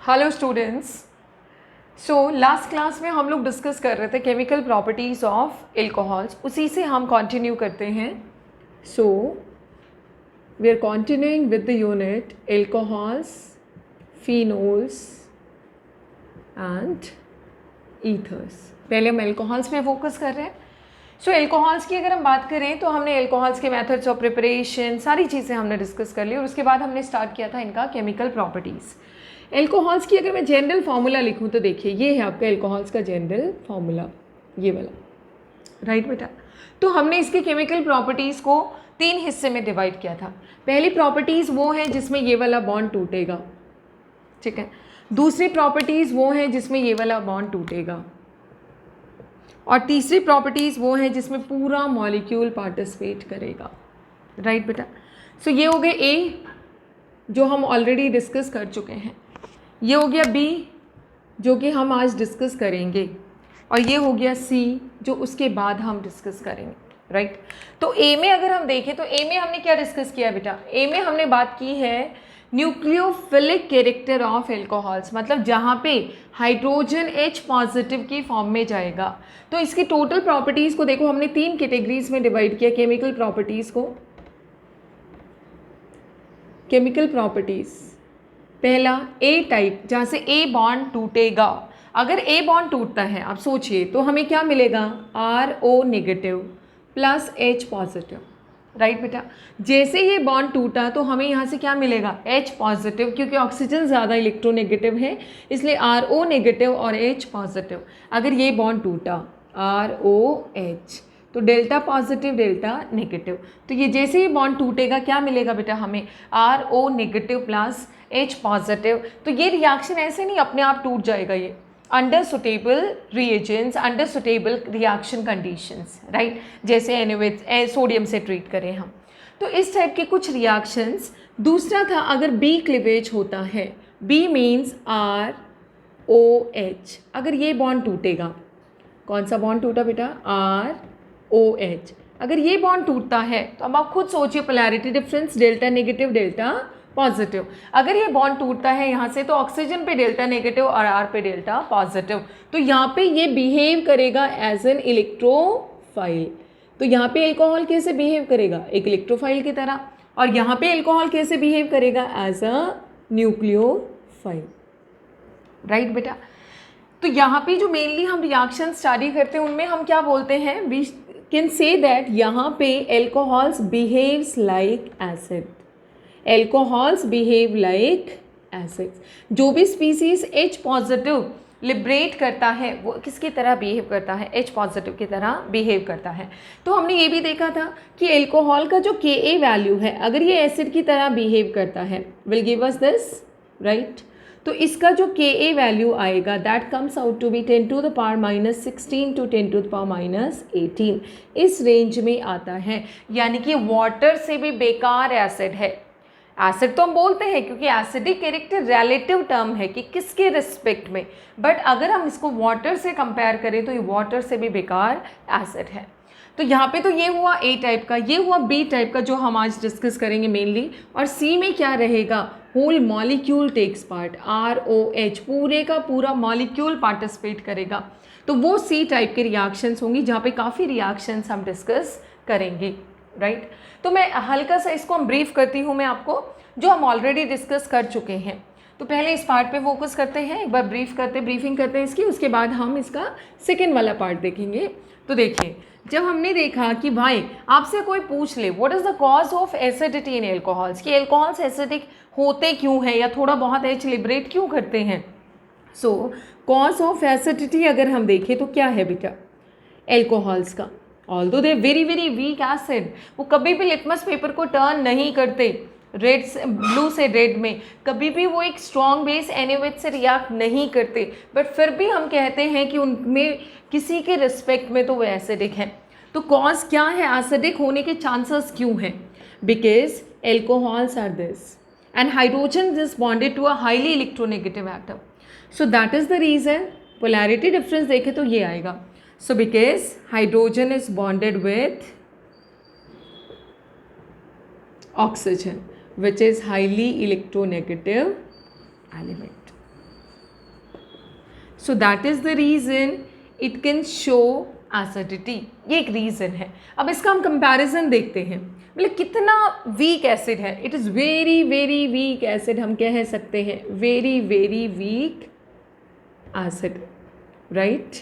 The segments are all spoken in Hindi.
Hello students. लास्ट क्लास में हम लोग डिस्कस कर रहे थे केमिकल प्रॉपर्टीज़ ऑफ एल्कोहल्स, उसी से हम कंटिन्यू करते हैं। We are continuing with the unit alcohols, phenols and ethers. पहले हम एल्कोहल्स में फोकस कर रहे हैं। एल्कोहल्स की अगर हम बात करें तो हमने एल्कोहल्स के मेथड्स ऑफ प्रिपरेशन सारी चीज़ें हमने डिस्कस कर ली और उसके बाद हमने स्टार्ट किया था इनका केमिकल प्रॉपर्टीज़। एल्कोहल्स की अगर मैं जनरल फार्मूला लिखूं तो देखिए ये है आपका एल्कोहल्स का जनरल फार्मूला, ये वाला, राइट बेटा। तो हमने इसके केमिकल प्रॉपर्टीज़ को 3 हिस्से में डिवाइड किया था। पहली प्रॉपर्टीज़ वो है जिसमें ये वाला बॉन्ड टूटेगा, ठीक है। दूसरी प्रॉपर्टीज़ वो है जिसमें ये वाला बॉन्ड टूटेगा, और तीसरी प्रॉपर्टीज़ वो है जिसमें पूरा मॉलिक्यूल पार्टिसिपेट करेगा, राइट बेटा। ये हो गए ए जो हम ऑलरेडी डिस्कस कर चुके हैं, ये हो गया बी जो कि हम आज डिस्कस करेंगे, और ये हो गया सी जो उसके बाद हम डिस्कस करेंगे, राइट। तो ए में अगर हम देखें तो ए में हमने क्या डिस्कस किया बेटा? ए में हमने बात की है न्यूक्लियोफिलिक कैरेक्टर ऑफ एल्कोहल्स, मतलब जहाँ पे हाइड्रोजन H पॉजिटिव की फॉर्म में जाएगा। तो इसकी टोटल प्रॉपर्टीज़ को देखो, हमने 3 कैटेगरीज में डिवाइड किया केमिकल प्रॉपर्टीज़ को। केमिकल प्रॉपर्टीज़, पहला ए टाइप, जहाँ से ए बॉन्ड टूटेगा। अगर ए बॉन्ड टूटता है, आप सोचिए, तो हमें क्या मिलेगा? RO negative plus H positive, right बेटा। जैसे ये बॉन्ड टूटा तो हमें यहाँ से क्या मिलेगा? H पॉजिटिव, क्योंकि ऑक्सीजन ज़्यादा इलेक्ट्रोनेगेटिव है, इसलिए RO नेगेटिव और H पॉजिटिव। अगर ये बॉन्ड टूटा ROH तो डेल्टा पॉजिटिव डेल्टा नेगेटिव, तो ये जैसे ही बॉन्ड टूटेगा क्या मिलेगा बेटा हमें? RO negative plus H positive. तो ये रिएक्शन ऐसे नहीं अपने आप टूट जाएगा, ये under suitable reagents, under suitable reaction conditions, right. जैसे सोडियम से ट्रीट करें हम, तो इस टाइप के कुछ रिएक्शंस। दूसरा था अगर बी क्लीवेज होता है, बी मीन्स ROH। अगर ये बॉन्ड टूटेगा, कौन सा बॉन्ड टूटा बेटा? ROH। अगर ये बॉन्ड टूटता है तो अब आप खुद सोचिए, polarity difference delta negative delta positive. अगर ये बॉन्ड टूटता है यहाँ से तो ऑक्सीजन पे डेल्टा नेगेटिव और R पे डेल्टा पॉजिटिव, तो यहाँ पे ये बिहेव करेगा एज एन इलेक्ट्रोफाइल। तो यहाँ पे एल्कोहल कैसे बिहेव करेगा? एक इलेक्ट्रोफाइल की तरह। और यहाँ पे एल्कोहल कैसे बिहेव करेगा? एज अ न्यूक्लियोफाइल, राइट बेटा। तो यहाँ पे जो मेनली हम रिएक्शन स्टडी करते हैं उनमें हम क्या बोलते हैं? वी कैन से दैट यहाँ पे alcohols behaves like acid. Alcohols behave like acids. जो भी स्पीसीज H पॉजिटिव लिबरेट करता है वो किसकी तरह बिहेव करता है? H पॉजिटिव की तरह बिहेव करता है। तो हमने ये भी देखा था कि एल्कोहल का जो Ka वैल्यू है, अगर ये एसिड की तरह बिहेव करता है, will give us this, right. तो इसका जो Ka वैल्यू आएगा that comes out to be 10⁻16 to 10⁻18, इस रेंज में आता है। यानी कि वाटर से भी बेकार एसिड है। एसिड तो हम बोलते हैं क्योंकि एसिडिक कैरेक्टर रिलेटिव टर्म है कि किसके रिस्पेक्ट में, बट अगर हम इसको वाटर से कंपेयर करें तो ये वाटर से भी बेकार एसिड है। तो यहाँ पे तो ये हुआ ए टाइप का, ये हुआ बी टाइप का जो हम आज डिस्कस करेंगे मेनली। और सी में क्या रहेगा? Whole molecule takes part, ROH, पूरे का पूरा मॉलिक्यूल पार्टिसिपेट करेगा। तो वो सी टाइप के रिएक्शंस होंगी जहाँ पे काफ़ी रिएक्शंस हम डिस्कस करेंगे, राइट। तो मैं हल्का सा इसको हम ब्रीफ करती हूँ मैं आपको, जो हम ऑलरेडी डिस्कस कर चुके हैं। तो पहले इस पार्ट पे फोकस करते हैं, एक बार ब्रीफिंग करते हैं इसकी, उसके बाद हम इसका सेकेंड वाला पार्ट देखेंगे। तो देखिए, जब हमने देखा कि भाई आपसे कोई पूछ ले what is the cause of acidity in alcohols, कि एल्कोहल्स एसिडिक होते क्यों हैं या थोड़ा बहुत H लिबरेट क्यों करते हैं। कॉज ऑफ एसिडिटी अगर हम देखें तो क्या है बेटा एल्कोहल्स का? Although they very very weak acid, वो कभी भी लिटमस पेपर को टर्न नहीं करते रेड से ब्लू से रेड में, कभी भी वो एक स्ट्रॉन्ग बेस NaOH से रिएक्ट नहीं करते, बट फिर भी हम कहते हैं कि उनमें किसी के रिस्पेक्ट में तो वो एसिडिक है। तो कॉज क्या है? एसिडिक होने के चांसेस क्यों हैं? Because alcohols are this and hydrogen is bonded to a highly electronegative atom, so that is the reason. Polarity difference देखें तो ये आएगा। So because hydrogen is bonded with oxygen which is highly electronegative element, so that is the reason it can show acidity, ये एक रीज़न है। अब इसका हम कंपैरिजन देखते हैं, मतलब कितना वीक एसिड है। It is very very weak acid, हम कह सकते हैं very very weak acid, right.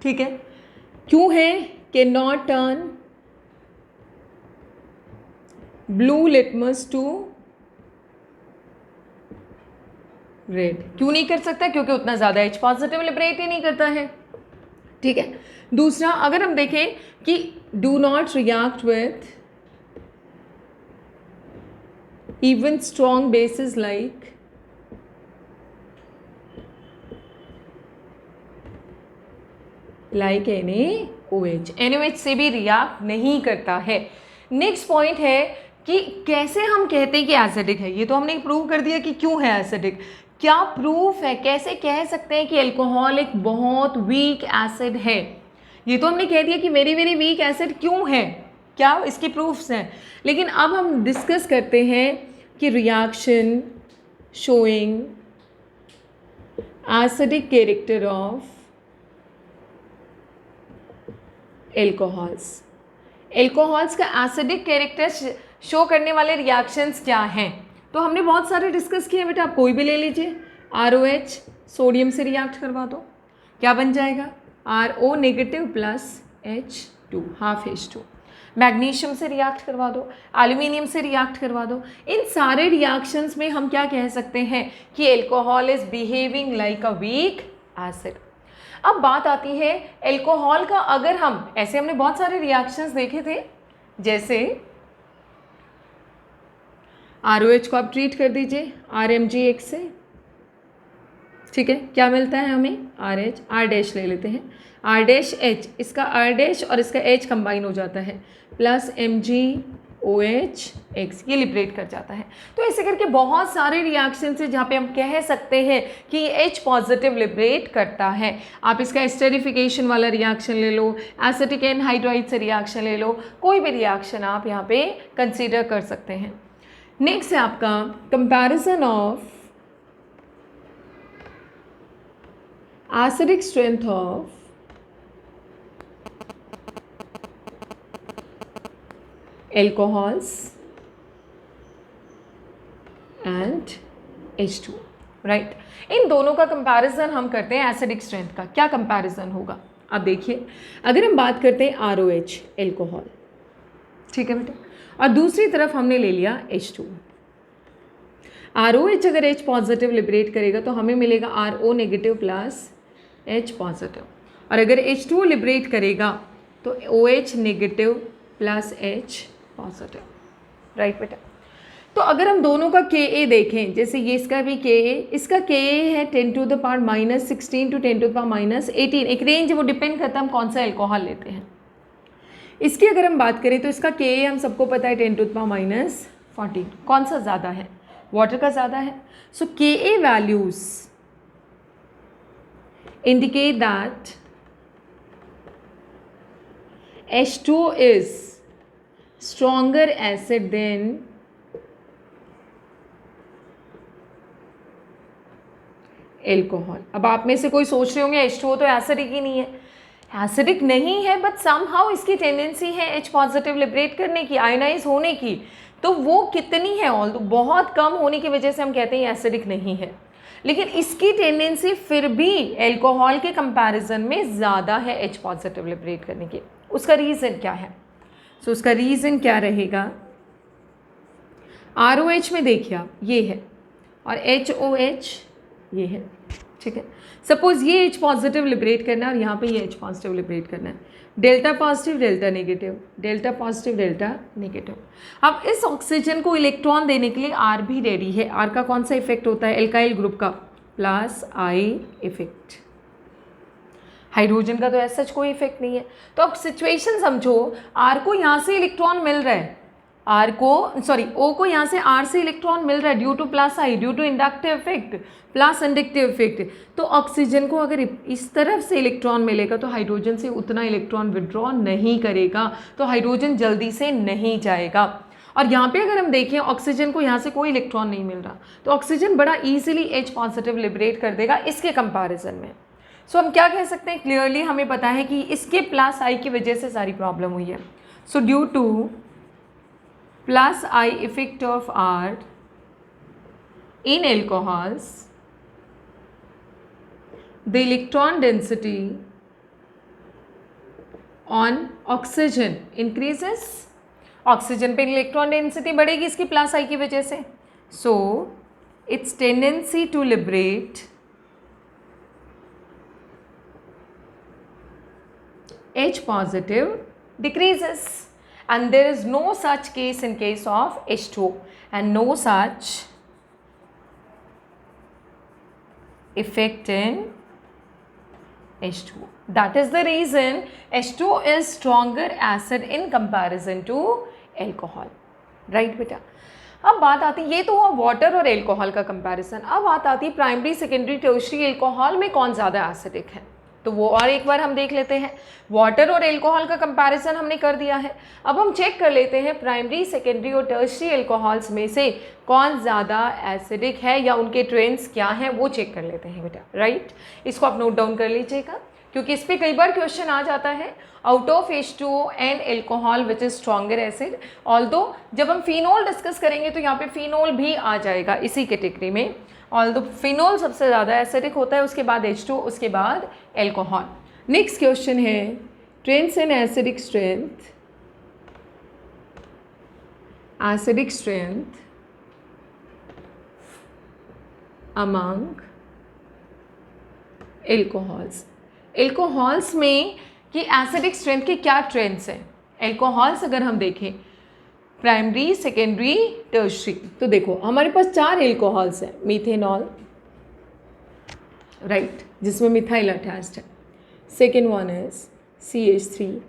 ठीक है, क्यों है? Can not turn blue litmus to red. क्यों नहीं कर सकता? क्योंकि उतना ज़्यादा H पॉजिटिव लिबरेट ही नहीं करता है। ठीक है, दूसरा अगर हम देखें कि do not react with even strong bases like NaOH, NaOH से भी रिएक्ट नहीं करता है। नेक्स्ट पॉइंट है कि कैसे हम कहते हैं कि एसिडिक है। ये तो हमने प्रूव कर दिया कि क्यों है एसिडिक। क्या प्रूफ है? कैसे कह सकते हैं कि अल्कोहल एक बहुत वीक एसिड है? ये तो हमने कह दिया कि वेरी वेरी वीक एसिड क्यों है, क्या इसके प्रूफ्स हैं। लेकिन अब हम डिस्कस करते हैं कि reaction showing acidic character of alcohols. Alcohols का एसिडिक कैरेक्टर शो करने वाले रिएक्शंस क्या हैं? तो हमने बहुत सारे डिस्कस किए बेटा, आप कोई भी ले लीजिए। ROH सोडियम से रिएक्ट करवा दो, क्या बन जाएगा? RO negative plus H2 half H2। Magnesium से रिएक्ट करवा दो, एल्यूमिनियम से रिएक्ट करवा दो। इन सारे रिएक्शंस में हम क्या कह सकते हैं कि alcohol is behaving like a weak acid. अब बात आती है एल्कोहल का, अगर हम ऐसे हमने बहुत सारे रिएक्शंस देखे थे, जैसे ROH को आप ट्रीट कर दीजिए RMgX से, ठीक है, क्या मिलता है हमें? RH, R डैश ले लेते हैं, R डैश H, इसका R डैश और इसका H कंबाइन हो जाता है, प्लस MgOH(X), ये लिबरेट कर जाता है। तो ऐसे करके बहुत सारे रिएक्शन है जहाँ पे हम कह सकते हैं कि H पॉजिटिव लिबरेट करता है। आप इसका एस्टेरिफिकेशन वाला रिएक्शन ले लो, एसिटिक एनहाइड्राइड से रिएक्शन ले लो, कोई भी रिएक्शन आप यहाँ पे कंसीडर कर सकते हैं। नेक्स्ट है आपका comparison of acidic strength of alcohols and H2, right. इन दोनों का कंपैरिजन हम करते हैं एसिडिक स्ट्रेंथ का। क्या कंपैरिजन होगा? अब देखिए, अगर हम बात करते हैं ROH एल्कोहल, ठीक है बेटा, और दूसरी तरफ हमने ले लिया H2। ROH अगर H पॉजिटिव लिबरेट करेगा तो हमें मिलेगा RO negative plus H positive, और अगर H2 लिबरेट करेगा तो OH negative plus H positive, right बेटा। तो अगर हम दोनों का Ka देखें, जैसे ये इसका भी Ka, इसका Ka है 10 to the power -16 to 10 to the power -18, एक रेंज है, वो डिपेंड करता है हम कौन सा एल्कोहल लेते हैं। इसकी अगर हम बात करें तो इसका Ka हम सबको पता है 10 टू द पावर -14, कौन सा ज़्यादा है? वाटर का ज़्यादा है। सो Ka values indicate that H2 is stronger acid than alcohol. अब आप में से कोई सोच रहे होंगे H2O तो एसिडिक ही नहीं है। एसिडिक नहीं है, बट समहाउ इसकी टेंडेंसी है H पॉजिटिव लिबरेट करने की, आयनाइज होने की। तो वो कितनी है? ऑल्दो बहुत कम होने की वजह से हम कहते हैं एसिडिक नहीं है, लेकिन इसकी टेंडेंसी फिर भी एल्कोहल के कंपैरिजन में ज़्यादा है H पॉजिटिव लिबरेट करने की। उसका रीज़न क्या है? सो उसका रीज़न क्या रहेगा? ROH में देखिए आप, ये है, और HOH ये है, ठीक है। सपोज ये H पॉजिटिव लिबरेट करना है और यहाँ पे ये H पॉजिटिव लिबरेट करना है, delta positive delta negative, delta positive delta negative. अब इस ऑक्सीजन को इलेक्ट्रॉन देने के लिए R भी रेडी है। R का कौन सा इफेक्ट होता है? एल्काइल ग्रुप का, प्लस I इफेक्ट। हाइड्रोजन का तो ऐसा कोई इफेक्ट नहीं है। तो अब सिचुएशन समझो, R को यहाँ से इलेक्ट्रॉन मिल रहा है, O को यहाँ से R से इलेक्ट्रॉन मिल रहा है due to plus I, due to inductive effect, plus inductive effect. तो ऑक्सीजन को अगर इस तरफ से इलेक्ट्रॉन मिलेगा तो हाइड्रोजन से उतना इलेक्ट्रॉन विड्रॉ नहीं करेगा, तो हाइड्रोजन जल्दी से नहीं जाएगा। और यहाँ पे अगर हम देखें ऑक्सीजन को यहाँ से कोई इलेक्ट्रॉन नहीं मिल रहा, तो ऑक्सीजन बड़ा ईजिली H पॉजिटिव लिबरेट कर देगा इसके कंपैरिजन में। सो हम क्या कह सकते हैं, क्लियरली हमें पता है कि इसके प्लस आई की वजह से सारी प्रॉब्लम हुई है। So due to plus I effect of R in alcohols the electron density on oxygen increases. Oxygen पे इलेक्ट्रॉन डेंसिटी बढ़ेगी इसकी प्लस आई की वजह से। So its tendency to liberate H positive decreases, and there is no such case in case of H2O and no such effect in H2O. That is the reason H2O is stronger acid in comparison to alcohol. Right बेटा? अब बात आती है, ये तो हुआ वाटर और एल्कोहल का कंपैरिजन। अब बात आती है प्राइमरी सेकेंडरी टर्शियरी एल्कोहल में कौन ज़्यादा एसिडिक है, तो वो और एक बार हम देख लेते हैं। वाटर और एल्कोहल का कंपैरिजन हमने कर दिया है, अब हम चेक कर लेते हैं प्राइमरी सेकेंडरी और टर्शियरी एल्कोहल्स में से कौन ज़्यादा एसिडिक है या उनके ट्रेंड्स क्या हैं वो चेक कर लेते हैं बेटा। राइट, इसको आप नोट डाउन कर लीजिएगा क्योंकि इस पर कई बार क्वेश्चन आ जाता है। Out of H2O and alcohol which is stronger acid, although जब हम फिनोल डिस्कस करेंगे तो यहाँ पे फिनोल भी आ जाएगा इसी कैटेगरी में। ऑल्दो फिनोल सबसे ज़्यादा एसिडिक होता है, उसके बाद H2O, उसके बाद एल्कोहल। नेक्स्ट क्वेश्चन है trends in acidic strength among alcohols. Alcohols में कि एसिडिक स्ट्रेंथ के क्या ट्रेंड्स हैं। एल्कोहल्स अगर हम देखें प्राइमरी सेकेंडरी टर्शियरी, तो देखो हमारे पास 4 एल्कोहल्स हैं। मीथेनॉल, राइट, जिसमें मिथाइल अटैच्ड है। Second one is CH3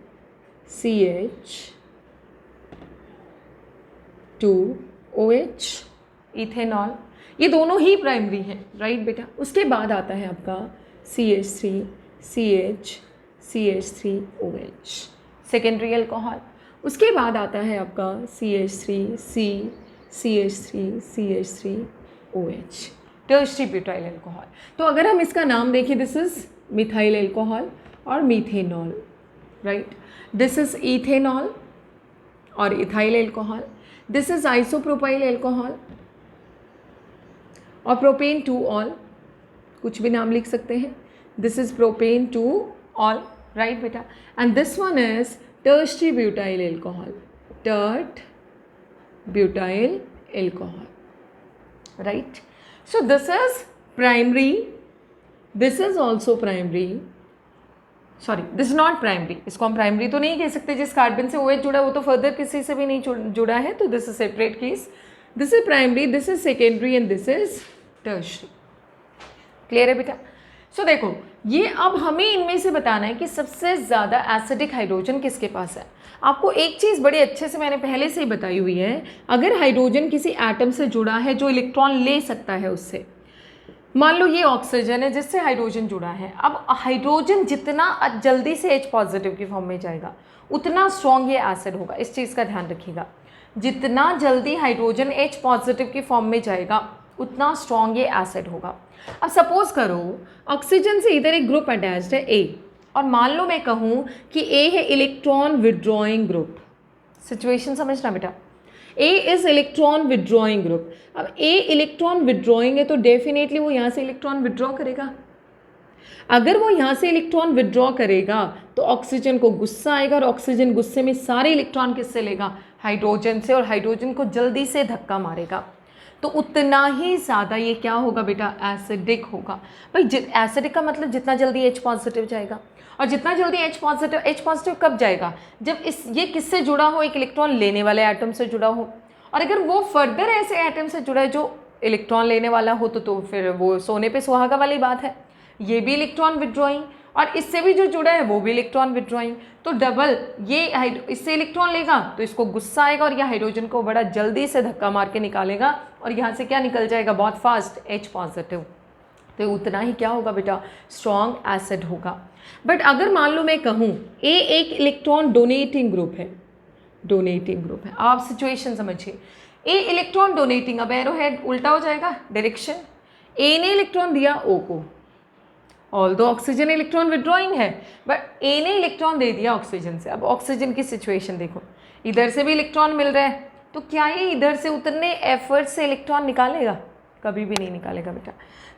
CH2OH ethanol, ये दोनों ही प्राइमरी हैं। राइट बेटा, उसके बाद आता है आपका CH3 CH3OH सेकेंडरी एल्कोहल। उसके बाद आता है आपका CH3 CH3OH tertiary butyl alcohol. तो अगर हम इसका नाम देखें, दिस इज मिथाइल एल्कोहल और methanol, right, this is ethanol और ethyl alcohol, this is isopropyl alcohol और प्रोपेन टू ऑल, कुछ भी नाम लिख सकते हैं। This is propane two ol, right बेटा, and this one is tertiary butyl alcohol, tert butyl alcohol, right? So this is primary, this is also primary, sorry this is not primary, इसको हम primary तो नहीं कह सकते, जिस कार्बन से OH जुड़ा वो तो फर्दर किसी से भी नहीं जुड़ा है, तो this is separate case, this is primary, this is secondary and this is tertiary। Clear है बेटा? सो देखो ये अब हमें इनमें से बताना है कि सबसे ज़्यादा एसिडिक हाइड्रोजन किसके पास है। आपको एक चीज़ बड़े अच्छे से मैंने पहले से ही बताई हुई है, अगर हाइड्रोजन किसी एटम से जुड़ा है जो इलेक्ट्रॉन ले सकता है उससे, मान लो ये ऑक्सीजन है जिससे हाइड्रोजन जुड़ा है, अब हाइड्रोजन जितना जल्दी से H पॉजिटिव की फॉर्म में जाएगा उतना स्ट्रॉन्ग ये एसिड होगा। इस चीज़ का ध्यान रखिएगा, जितना जल्दी हाइड्रोजन H पॉजिटिव की फॉर्म में जाएगा उतना स्ट्रॉन्ग ये एसिड होगा। अब सपोज करो ऑक्सीजन से इधर एक ग्रुप अटैच्ड है A, और मान लो मैं कहूँ कि A है इलेक्ट्रॉन विड्रॉइंग ग्रुप। सिचुएशन समझना बेटा, A is electron withdrawing group. अब A इलेक्ट्रॉन विड्रॉइंग है तो डेफिनेटली वो यहाँ से इलेक्ट्रॉन विड्रॉ करेगा। अगर वो यहाँ से इलेक्ट्रॉन विड्रॉ करेगा तो ऑक्सीजन को गुस्सा आएगा, और ऑक्सीजन गुस्से में सारे इलेक्ट्रॉन किससे लेगा, हाइड्रोजन से, और हाइड्रोजन को जल्दी से धक्का मारेगा, तो उतना ही ज़्यादा ये क्या होगा बेटा, एसिडिक होगा। भाई एसिडिक का मतलब जितना जल्दी H पॉजिटिव जाएगा, और जितना जल्दी H पॉजिटिव कब जाएगा, जब ये किससे जुड़ा हो, एक इलेक्ट्रॉन लेने वाले एटम से जुड़ा हो, और अगर वो फर्दर ऐसे एटम से जुड़ा है जो इलेक्ट्रॉन लेने वाला हो तो फिर वो सोने पे सुहागा वाली बात है। ये भी इलेक्ट्रॉन विड्रॉइंग, और इससे भी जो जुड़ा है वो भी इलेक्ट्रॉन विड्रॉइंग, तो डबल ये इससे इलेक्ट्रॉन लेगा तो इसको गुस्सा आएगा, और यह हाइड्रोजन को बड़ा जल्दी से धक्का मार के निकालेगा, और यहाँ से क्या निकल जाएगा, बहुत फास्ट H पॉजिटिव। तो उतना ही क्या होगा बेटा, स्ट्रॉन्ग एसिड होगा। बट अगर मान लो मैं कहूँ A एक इलेक्ट्रॉन डोनेटिंग ग्रुप है, डोनेटिंग ग्रुप है। आप सिचुएशन समझिए, ए इलेक्ट्रॉन डोनेटिंग, अब एरो हेड उल्टा हो जाएगा डायरेक्शन, ए ने इलेक्ट्रॉन दिया ओ को, ऑल्दो ऑक्सीजन इलेक्ट्रॉन विड्रॉइंग है, बट ए ने इलेक्ट्रॉन दे दिया ऑक्सीजन से। अब ऑक्सीजन की सिचुएशन देखो, इधर से भी इलेक्ट्रॉन मिल रहा है, तो क्या ये इधर से उतने एफर्ट से इलेक्ट्रॉन निकालेगा? कभी भी नहीं निकालेगा बेटा।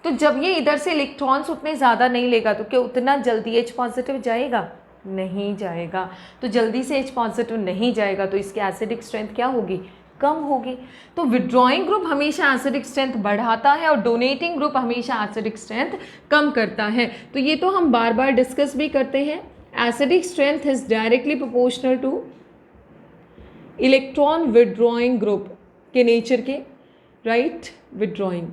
तो जब ये इधर से इलेक्ट्रॉन्स उतने ज़्यादा नहीं लेगा तो क्या उतना जल्दी H पॉजिटिव जाएगा? नहीं जाएगा। तो जल्दी से H पॉजिटिव नहीं जाएगा तो इसकी एसिडिक स्ट्रेंथ क्या होगी? कम होगी। तो विड्रॉइंग ग्रुप हमेशा एसिडिक स्ट्रेंथ बढ़ाता है और डोनेटिंग ग्रुप हमेशा एसिडिक स्ट्रेंथ कम करता है। तो ये तो हम बार बार डिस्कस भी करते हैं। Acidic strength is directly proportional two electron withdrawing group के नेचर के, right, withdrawing,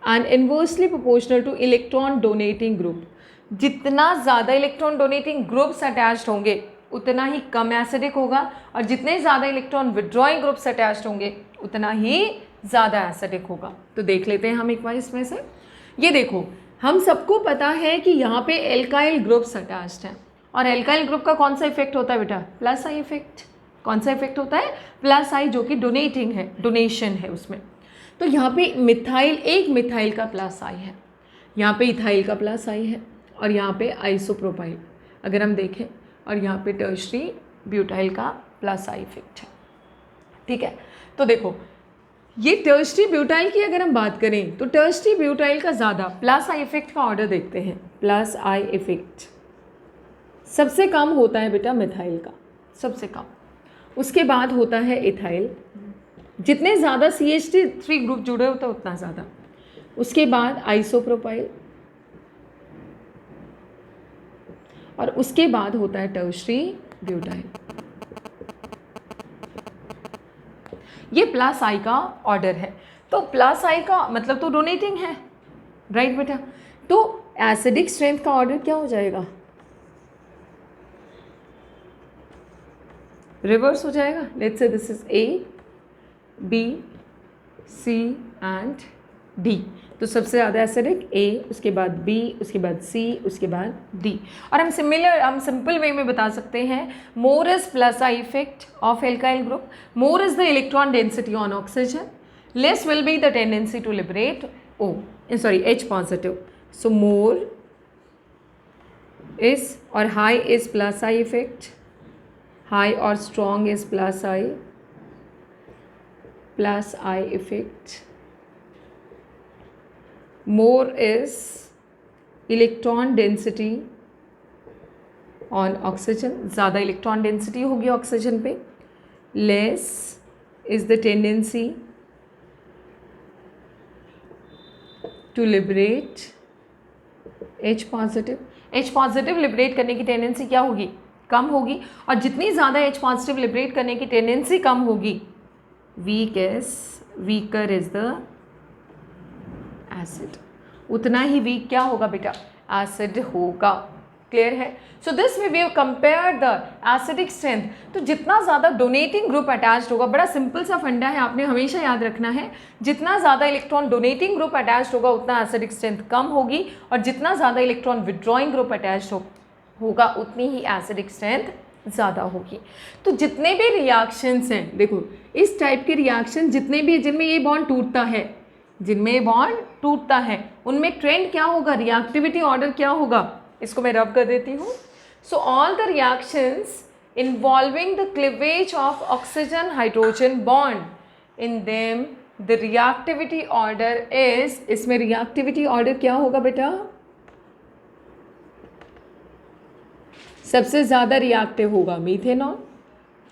and inversely proportional two electron donating group. जितना ज़्यादा इलेक्ट्रॉन डोनेटिंग ग्रुप्स अटैच्ड होंगे उतना ही कम एसिडिक होगा, और जितने ज़्यादा इलेक्ट्रॉन विड्रॉइंग ग्रुप्स अटैच्ड होंगे उतना ही ज़्यादा एसिडिक होगा। तो देख लेते हैं हम एक बार इसमें से। ये देखो, हम सबको पता है कि यहाँ पे एल्काइल ग्रुप्स अटैच्ड हैं, और एल्काइल ग्रुप का कौन सा इफेक्ट होता है बेटा? Plus I effect. कौन सा इफेक्ट होता है? प्लस आई, जो कि डोनेटिंग है, डोनेशन है उसमें। तो यहाँ पे मिथाइल, एक मिथाइल का प्लस आई है, यहाँ पे इथाइल का प्लस आई है, और यहाँ पे आइसोप्रोपाइल अगर हम देखें, और यहाँ पे टर्शरी ब्यूटाइल का प्लस आई इफेक्ट है। ठीक है, तो देखो ये टर्शरी ब्यूटाइल की अगर हम बात करें तो टर्शरी ब्यूटाइल का ज़्यादा प्लस आई इफेक्ट का ऑर्डर देखते हैं। प्लस आई इफेक्ट सबसे कम होता है बेटा मिथाइल का, सबसे कम। उसके बाद होता है इथाइल, जितने ज़्यादा CH3 ग्रुप जुड़े होते हैं उतना ज़्यादा। उसके बाद आइसोप्रोपाइल, और उसके बाद होता है टर्शरी ब्यूटाइल। ये प्लस आई का ऑर्डर है। तो प्लस आई का मतलब तो डोनेटिंग है, राइट बेटा। तो एसिडिक स्ट्रेंथ का ऑर्डर क्या हो जाएगा? रिवर्स हो जाएगा। Let's say this is A, B, C and D। तो सबसे ज़्यादा एसिडिक A, उसके बाद B, उसके बाद C, उसके बाद D। और हम सिंपल वे में बता सकते हैं, more is plus I effect of alkyl group, more is the electron density on oxygen, less will be the tendency to liberate H positive. So more is और high is plus I effect, high और strong is plus I effect. More is electron density on oxygen, ज़्यादा इलेक्ट्रॉन डेंसिटी होगी ऑक्सीजन पे। Less is the tendency to liberate H positive. H positive liberate करने की टेंडेंसी क्या होगी? कम होगी। और जितनी ज़्यादा H पॉजिटिव लिबरेट करने की टेंडेंसी कम होगी, वीकर इज द एसिड, उतना ही वीक क्या होगा बेटा? एसिड होगा। क्लियर है? So this way we have compare the acidic strength. तो जितना ज़्यादा डोनेटिंग ग्रुप अटैच्ड होगा, बड़ा सिंपल सा फंडा है, आपने हमेशा याद रखना है, जितना ज़्यादा इलेक्ट्रॉन डोनेटिंग ग्रुप अटैच्ड होगा उतना एसिडिक स्ट्रेंथ कम होगी, और जितना ज़्यादा इलेक्ट्रॉन विड्रॉइंग ग्रुप अटैच्ड होगा उतनी ही एसिडिक स्ट्रेंथ ज़्यादा होगी। तो जितने भी रिएक्शंस हैं, देखो इस टाइप के रिएक्शन जितने भी, जिनमें ये बॉन्ड टूटता है, उनमें ट्रेंड क्या होगा? रिएक्टिविटी ऑर्डर क्या होगा? इसको मैं रब कर देती हूँ। So all the reactions involving the cleavage of oxygen hydrogen bond, in them the reactivity order is, इसमें रिएक्टिविटी ऑर्डर क्या होगा बेटा? सबसे ज़्यादा रिएक्टिव होगा मीथेनॉल।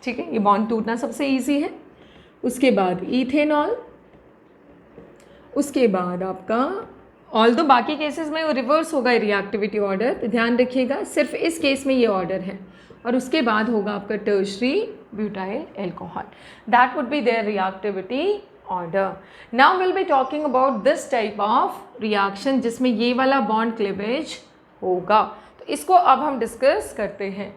ठीक है, ये बॉन्ड टूटना सबसे ईजी है। उसके बाद इथेनॉल, उसके बाद आपका, ऑल्दो बाकी केसेस में वो रिवर्स होगा रिएक्टिविटी ऑर्डर, तो ध्यान रखिएगा सिर्फ इस केस में ये ऑर्डर है। और उसके बाद होगा आपका tertiary butyl alcohol, that would be there reactivity order. Now will be talking about this type of reaction जिसमें ये वाला बॉन्ड क्लीवेज होगा। तो इसको अब हम डिस्कस करते हैं।